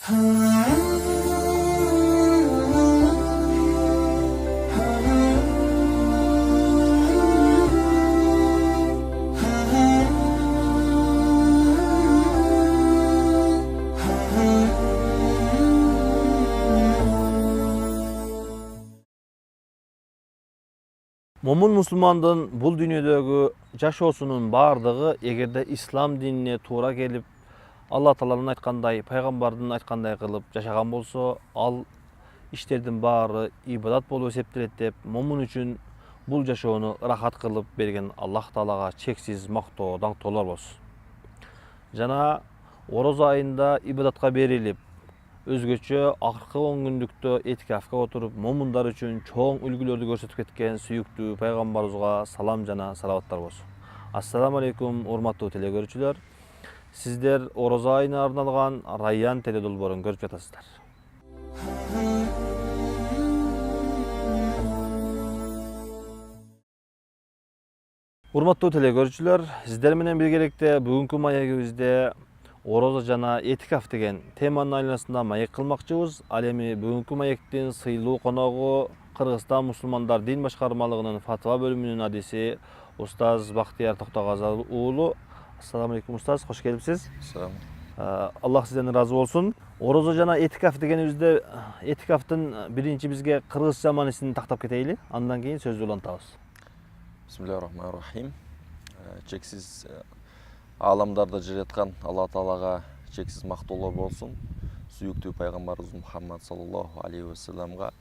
Момун мусулмандын бул дүйнөдөгү жашоосунун баардыгы эгерде ислам динине туура келип, Алла Тааланын айткандай, пайгамбардын айткандай кылып жашаган болсо, ал иштердин баары ибадат болуп эсептелет деп, момун үчүн бул жашоону ырахат кылып берген Аллах Таалага чексиз мактоо, даңктоолор болсун. Жана орозо айында ибадатка берилип, өзгөчө акыркы 10 күндүктө этикафка отуруп, момундар үчүн чоң үлгүлөрдү көрсөтүп кеткен сүйүктүү пайгамбарыбызга салам жана салаваттар болсун. Ассаламу алейкум, урматтуу телекөрүүчүлөр. Сиздер орозо айына арналган Райян теледолбоорун көрүп жатасыздар. Урматтуу телекөрүүчүлөр, сиздер менен биргеликте бүгүнкү маегибизде орозо жана этикаф деген теманын айланасында маек кылмакчыбыз. Ал эми бүгүнкү маектин сыйлуу коногу Кыргызстан мусулмандар дин башкармалыгынын фатва бөлүмүнүн адиси устаз Бактияр Токтогазы уулу. Ассаламу алейкум устаз, кош келипсиз. Салам. Аллах сизден ыраазы болсун. Орозо жана этикаф дегенибизде, этикафтын биринчи бизге кыргызча маанисин тактап кетейли, андан кийин сөздү улантабыз. Бисмиллахир-рахманир-рахим. Чексиз аламдарда жараткан Алла Таалага чексиз мактоолор болсун. Сүйүктүү пайгамбарыбыз Мухаммад саллаллаху алейхи ва салламга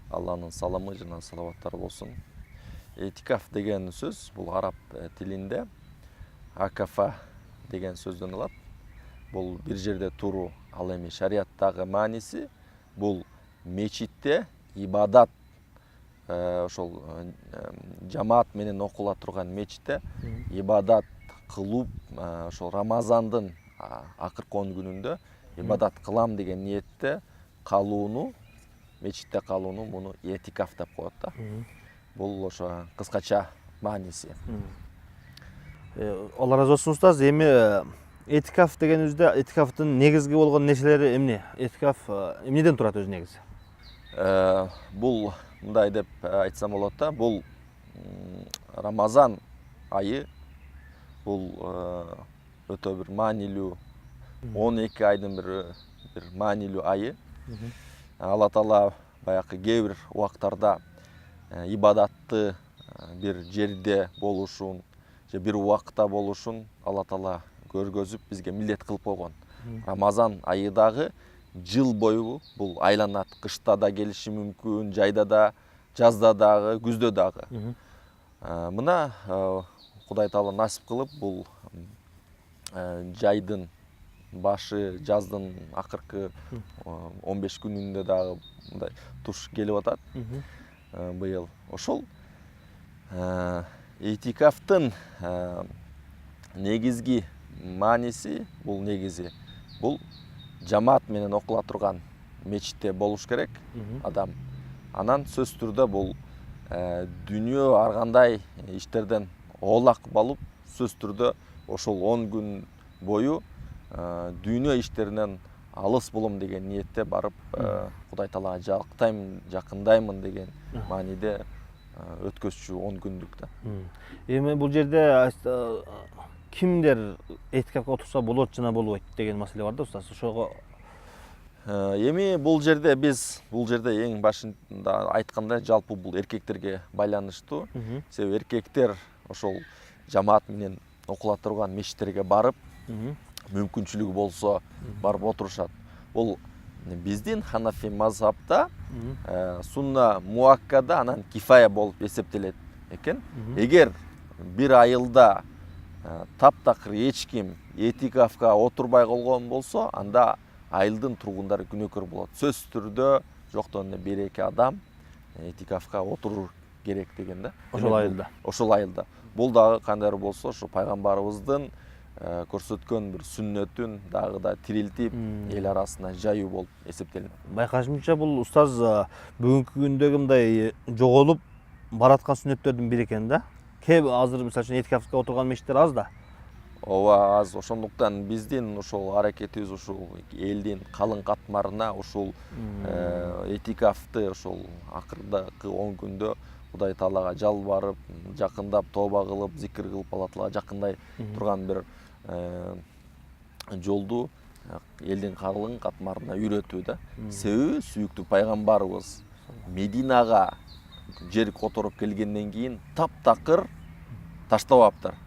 Алланын саламы жана салаваттары болсун. Этикаф деген сөз бул араб тилинде акафа деген сөздөн алат. Бул бир жерде туруу. Ал эми шариаттагы мааниси бул мечитте ибадат, ошол жамаат менен окула турган мечитте ибадат кылып, ошол Рамазандын акыркы 10 күнүндө ибадат кылам деген ниетте калууну, мечитте калууну муну этикаф деп коет да. Бул ошо кыскача мааниси. Алла ыраазы болсун устаз. Эми этикаф дегенибизде, этикафтын негизги болгон нерселери эмне? Этикаф эмнеден турат өзү негизи? Бул мындай деп айтсам болот да. Бул Рамазан айы бул өтө бир маанилүү 12 айдын бир маанилүү айы. Алла Таала баягы кээ бир убактарда ибадатты бир жерде болушун, же бир убакта болушун Алла Таала көргөзүп бизге милдет кылып койгон. Рамазан айы дагы жыл бою бул айланат. Кышта да келиши мүмкүн, жайда да, жазда дагы, күздө дагы. Мына Кудай Таала насип кылып бул жайдын башы, жаздын акыркы 15 күнүндө дагы мындай туш келип атат. Быйыл ошол этикафтын негизги мааниси бул бул жамаат менен окула турган мечитте болуш керек адам. Анан сөзсүз түрдө бул дүнүйө ар кандай иштерден оолак болуп, сөзсүз түрдө ошол 10 күн бою дүйнө иштеринен алыс болом деген ниетте барып Кудай Таалага жакындаймын деген мааниде өткөзчү 10 күндүк да. Эми бул жерде кимдер этикафка отурса болот жана болбойт деген маселе бар да устаз. Ошого эми бул жерде эң башында айткандай жалпы бул эркектерге байланыштуу. Себеби эркектер ошол жамаат менен окула турган мечиттерге барып, мүмкүнчүлүгү болсо барып отурушат. Бул биздин Ханафи мазхабта сунна муаккада, анан кифая болуп эсептелет экен. Эгер бир айылда таптакыр эч ким этикафка отурбай калган болсо, анда айылдын тургундары күнөөкөр болот. Сөзсүз түрдө жоктон эле 1-2 адам этикафка отурur керек деген да. Ошол айылда. Бул дагы кандай болсо, ошо пайгамбарыбыздын көрсөткөн бир сүннөтүн дагы да тирилтип эл арасына жайуу болуп эсептелет. Байкашымча бул устаз бүгүнкү күндөгү мындай жоголуп бараткан сүннөттөрдүн бири экен да. Азыр мисалы үчүн этикафка отурган мечиттер аз да. ооба аз. Ошондуктан биздин ушул аракетибиз ушул элдин калың катмарына ушул этикафты ушул акырдагы 10 күндө Кудай Таалага жалбарып, жакындап тооба кылып, зикир кылып Алла Таалага жакындай турган бир жолду элдин калың катмарына үйрөтүү да. Себеби сүйүктүү пайгамбарыбыз Мединага жер которуп келгенден кийин таптакыр таштабаптыр.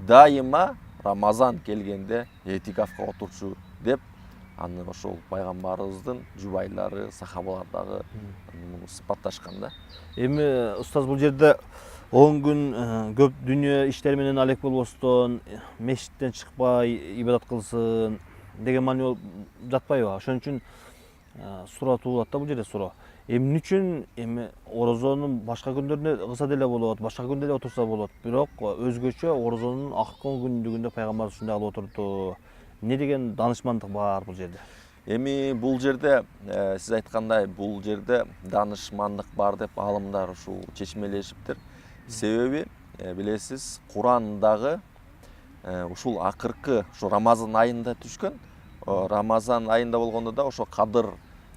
Дайыма Рамазан келгенде этикафка отурчу деп аны ошол пайгамбарыбыздын жубайлары, сахабалар дагы сыпатташкан да. Эми устаз бул жерде 10 күн көп дүнүйө иштер менен алек болбостон, мешиттен чыкпай ибадат кылсын деген маани болуп жатпайбы? Ошон үчүн суроо туулат да бул жерде суроо. Эмне үчүн эми орозонун башка күндөрүндө кылса деле болот, башка күндө деле отурса болот, бирок өзгөчө орозонун акыркы 10 күндүгүндө пайгамбар ушундай кылып отурду. Эмне деген данышмандык бар бул жерде? Эми бул жерде сиз айткандай бул жерде данышмандык бар деп аалымдар ушул чечмелешиптир. Себеби билесиз, Курандагы ушул акыркы ушу Рамазан айында түшкөн. Рамазан айында болгондо да ошо Кадыр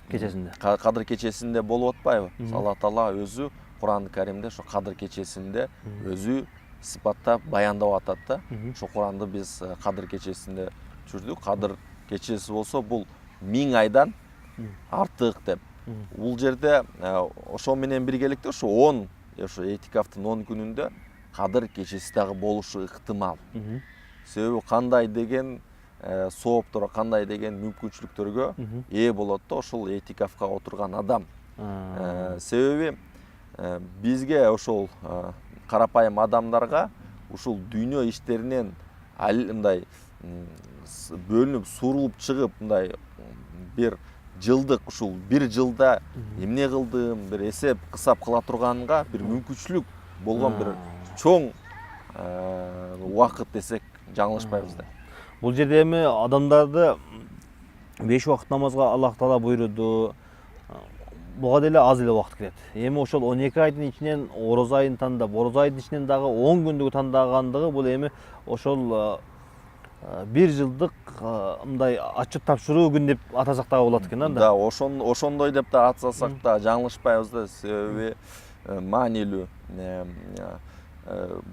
кечесинде болуп атпайбы? Алла Таала өзү Куран Каримде ошо Кадыр кечесинде өзү сыпаттап баяндап атат да. Ошо Куранды биз Кадыр кечесинде түшүрдүк. Кадыр кечеси болсо бул 1000 айдан артык деп. Бул жерде ошо менен биргеликте ошо 10 ошо этикафтын 10 күнүндө Кадыр кечеси дагы болушу ыктымал. Себеби кандай деген сооптор, кандай деген мүмкүнчүлүктөргө ээ болот да ошол этикафка отурган адам. Себеби бизге ошол карапайым адамдарга ушул дүйнө иштеринен мындай бөлүнүп, сурулуп чыгып, мындай бир жылдык ушул бир жылда эмне кылдым, бир эсеп кысап кыла турганга бир мүмкүнчүлүк болгон бир чоң убакыт десек жаңылышпайбыз да. Бул жерде эми адамдарды 5 убакыт намазга Аллах Таала буйруду. Буга деле аз эле убакыт кирет. Эми ошол 12 айдын ичинен ороз айын тандап, ороз айдын ичинен дагы 10 күндүгү тандагандыгы бул эми ошол бир жылдык мындай ачып тапшыруу күн деп атасак дагы болот экен да. Да, ошондой деп да атасак да жаңылышпайбыз да. Себеби маанилүү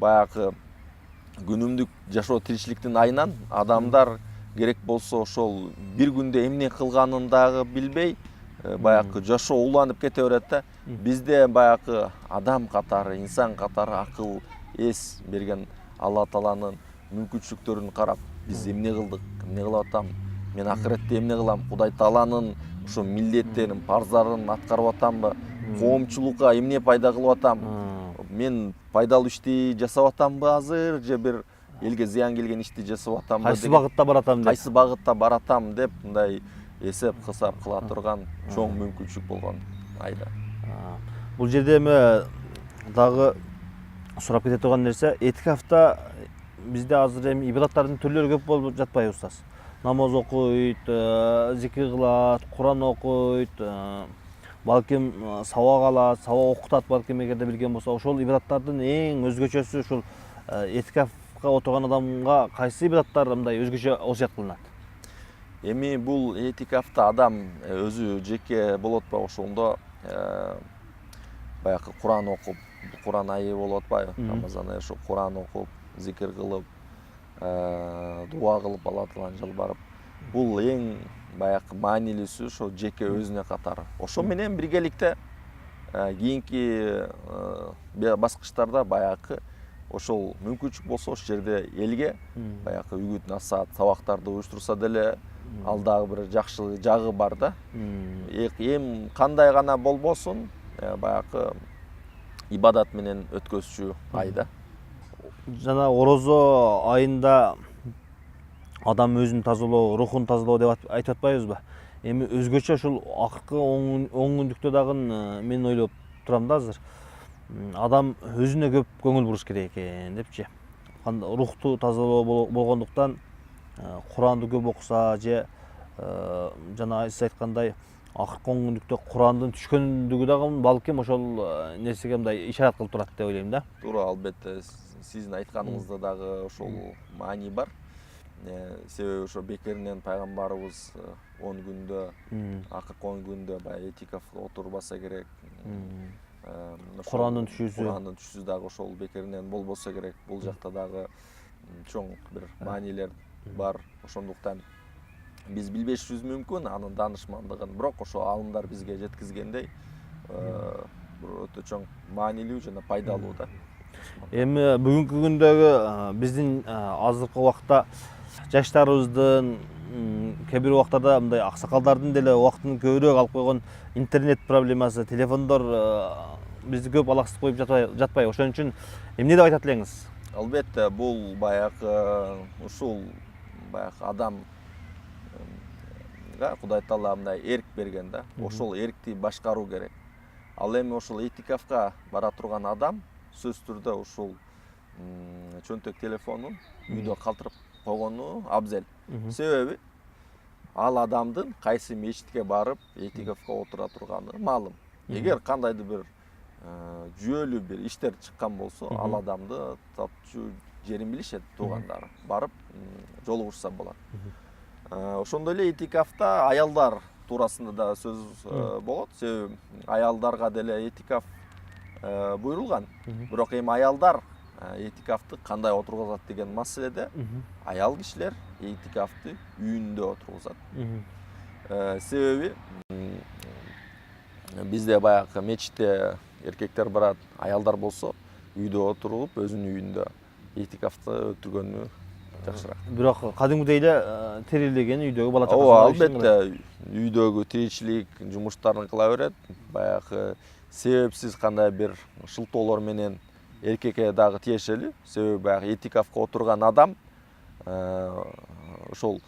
баягы күнүмдүк жашоо тиричиликтин айынан адамдар керек болсо ошол бир күндө эмне кылганын дагы билбей баягы жашоо уланып кете берет да. Бизде баягы адам катары, инсан катары акыл эс берген Алла Тааланын мүмкүнчүлүктөрүн карап, биз эмне кылдык, эмне кылып атам, мен акыретте эмне кылам, Кудай Тааланын ошо милдеттерин, парздарын аткарып атамбы, коомчулукка эмне пайда кылып атам, мен пайдалуу ишти жасап атамбы азыр, же бир элге зыян келген ишти жасап атамбы, кайсы багытта баратам деп, кайсы багытта баратам деп мындай эсеп кысап кыла турган чоң мүмкүнчүлүк болгон айда. Бул жерде эми дагы сурап кете турган нерсе, этикафта бизде азыр эми ибадаттардын түрлөрү көп болуп жатпайбы устаз? Намаз окуйт, зикир кылат, Куран окуйт, балким сабак алат, сабак окутат, балким эгерде билген болсо, ошол ибадаттардын эң өзгөчөсү ушул этикафка отурган адамга кайсы ибадаттар мындай өзгөчө осуят кылынат? Эми бул этикафта адам өзү жеке болот па, ошондо баягы Куран окуп, Куран айы болуп атпайбы? Рамазан айы ошо Куран окуп, зикир кылып, дуа кылып, Алла Тааланы жалбарып, бул эң баягы маанилүүсү ошо жеке өзүнө катары. Ошо менен биргеликте кийинки баскычтарда баягы ошол мүмкүнчүлүк болсо ошол жерде элге баягы үгүт насаат сабактарды уюштурса деле ал дагы бир жакшы жагы бар да. Эм кандай гана болбосун, баягы ибадат менен өткөзчү айда. Жана орозо айында адам өзүн тазалоо, рухун тазалоо деп айтып атпайбызбы? Эми өзгөчө ушул акыркы 10 күндүктө дагы мен ойлоп турам да азыр. Адам өзүнө көп көңүл буруш керек экен депчи. Рухту тазалоо болгондуктан Куранды көп окуса же жана сиз айткандай акыркы 10 күндүктө Курандын түшкөндүгү дагы балким ошол нерсеге мындай ишарат кылып турат деп ойлойм да. Туура, албетте сиздин айтканыңызда дагы ошол маани бар. Себеби ошо бекеринен пайгамбарыбыз 10 күндө, акыркы 10 күндө баягы этикафка отурбаса керек. Курандын түшүүсү дагы ошол бекеринен болбосо керек. Бул жакта дагы чоң бир маанилер бар. Ошондуктан биз билбешибиз мүмкүн анын даанышмандыгын, бирок ошо аалымдар бизге жеткизгендей бир өтө чоң маанилүү жана пайдалуу да. Эми бүгүнкү күндөгү биздин азыркы убакта жаштарыбыздын кээ бир убактарда мындай аксакалдардын деле убактын көбүрөөк алып койгон интернет проблемасы, телефондор бизди көп алаксытып коюп жатпайбы? Ошон үчүн эмне деп айтат элеңиз? Албетте, бул баягы ушул баягы адамга Кудай Таала мындай эрк берген да. Ошол эркти башкаруу керек. Ал эми ошол этикафка бара турган адам сөзсүз түрдө ушул чөнтөк телефонун үйдө калтырып койгону абзел. Себеби ал адамдын кайсы мечитке барып этикафка отура турганы маалым. Эгер кандайдыр бир жүйөлүү бир иштер чыккан болсо, ал адамды тапчу жерин билишет туугандары. Барып жолугушса болот. Ошондой эле этикафта аялдар туурасында да сөз болот. Себеби аялдарга деле этикаф буйрулган. Бирок эми аялдар этикафты кандай отургузат деген маселеде аял кишилер этикафты үйүндө отургузат. Себеби бизде баягы мечитте эркектер барат, аялдар болсо үйдө отуруп, өзүнүн үйүндө этикафты өтүргөнү жакшыраак. Бирок кадимгидей эле тирилеген үйдөгү бала чакасы. Албетте, үйдөгү тиричилик жумуштарын кыла берет. Баягы себепсиз кандай бир шылтоолор менен эркекке дагы тиешелүү. Себеби баягы этикафка отурган адам ошол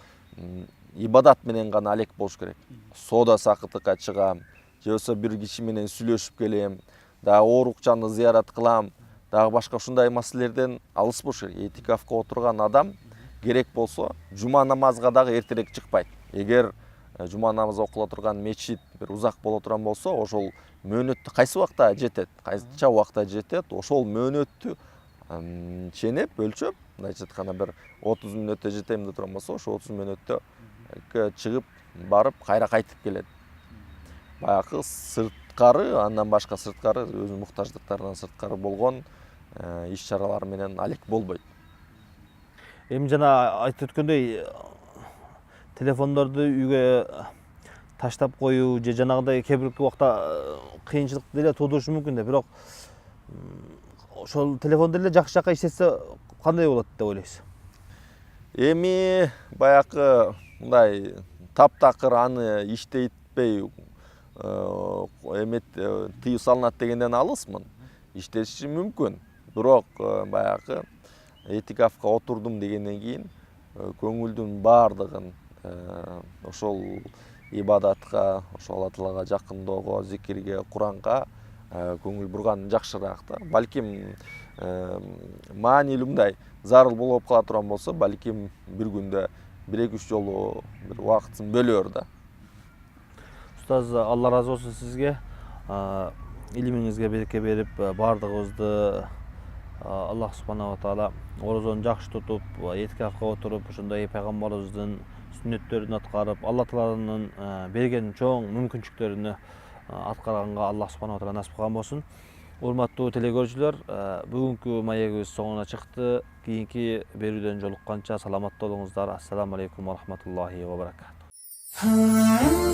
ибадат менен гана алек болуш керек. Соода сакытыкка чыгам, же болбосо бир киши менен сүйлөшүп келем, дагы оорукчаны зыярат кылам, дагы башка ушундай маселелерден алыс болуш керек. Этикафка отурган адам керек болсо жума намазга дагы эртерээк чыкпайт. Эгер жума намаз окула турган мечит бир узак боло турган болсо, ошол мөөнөттү кайсы убакта жетет, кайсынча убакта жетет, ошол мөөнөттү ченеп, өлчөп, мындайча айтканда бир 30 мүнөттө жетем деп турган болсо, ошо 30 мүнөттө чыгып, барып, кайра кайтып келет. Баягы сырткары, андан башка сырткары, өзүнүн муктаждыктарынан сырткары болгон иш-чаралар менен алек болбойт. Эми жана айтып өткөндөй, телефондорду үйгө таштап коюу же жанагындай кээ бир убакта кыйынчылык деле туудурушу мүмкүн да, бирок ошол телефон деле жакшы жакка иштесе кандай болот деп ойлойсуз? Эми баягы мындай таптакыр аны иштетпей тыюу салынат дегенден алысмын. Иштеши мүмкүн. Бирок баягы этикафка отурдум дегенден кийин көңүлдүн баардыгын ошол ибадатка, ошол Алла Таалага жакындоого, зикирге, Куранга көңүл бурган жакшыраак да. Балким маанилүү мындай зарыл болуп кала турган болсо, балким бир күндө 1-2 жолу бир убактысын бөлөөр да. Устаз, Алла разы болсун сизге. Илимиңизге береке берип, баардыгыбызды Аллах субханаху ва таала орозону жакшы тутуп, этикафка отуруп, ошондой пайгамбарыбыздын сүннөттөрүн аткарып, Алла Тааланын берген чоң мүмкүнчүлүктөрүнү аткарганга Аллах субханаху ва таала насип кылган болсун. Урматтуу телекөрүүчүлөр, бүгүнкү маегибиз соңуна чыкты. Кийинки берүүдөн жолукканча саламатта болуңуздар. Ассаламу алейкум ва рахматуллахи ва баракатух.